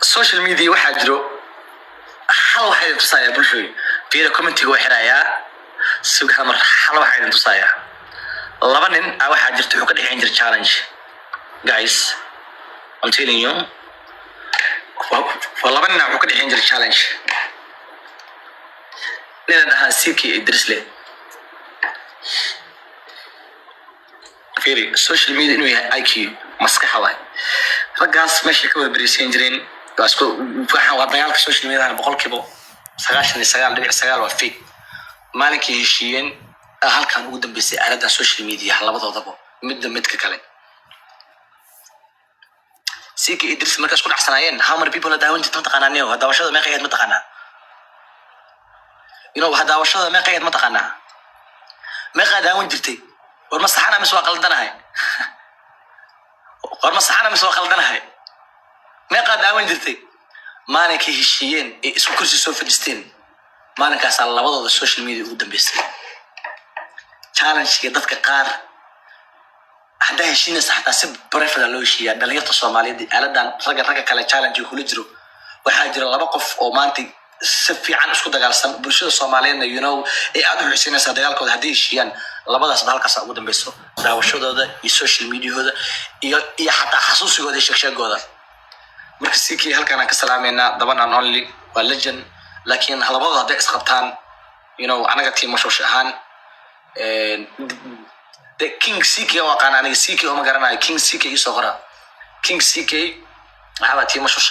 social media waxaa jiro hal waxay tusaya bulshooyin fiira commentiga way xirayaa suuqa mar hal waxay tusaya laba nin waxaa jirto wuxuu ka dhexeyn jir challenge guys I'm telling you laba nin wuxuu ka dhexeyn jir challenge nin dhahan CK Idrisle fiiri social media inuu yahay IQ maskaxa waay ragaas meesha ka wada bariisan jireen باسكو waxaan waa dagaalka social media boqolkiiba 99.9 waa fake maalinkii heshiiyeen halkan ugu dambeysay aalada social media labadoodaba midka kale CK Idris markaas ku dhaxsanaayeen how many people are daawan jirtaan taqaanaaniyo hadaawashada ma qeyd ma taqaanaa hadaawashada ma qeyd ma taqaanaa ma qadaawan jirtay war ma saxana mis waa qaldanahay war ma saxana mis waa qaldanahay ما قد أول جرتي ما أنا كهشيين اسمه كرسي سوف فلسطين ما أنا كاس الله وضع السوشيال ميديا قدام بس challenge كدتك قار حدا هشينا حتى سب بريفد لو شيء ده اللي يتصل مع اليد على دان رجع كلا challenge يقول يجرو وحاجر الله بقف أو ما أنت سب عن أسكت دجال سام برشة الصوماليين أدو حسينا صدقال كود هديش يعني الله بدأ صدق كاس قدام بس ده وشو ده السوشيال ميديا هذا يا حتى حسوس يقول الشخص هذا مركزيكي halkan aan ka salaameynaa daban aan only waa legend laakiin halabada haday isqabtaan anaga team mashuush ahaan the king CK waa qaan aniga CK oo ma garanayo king CK isoo qora king CK waxa team mashuush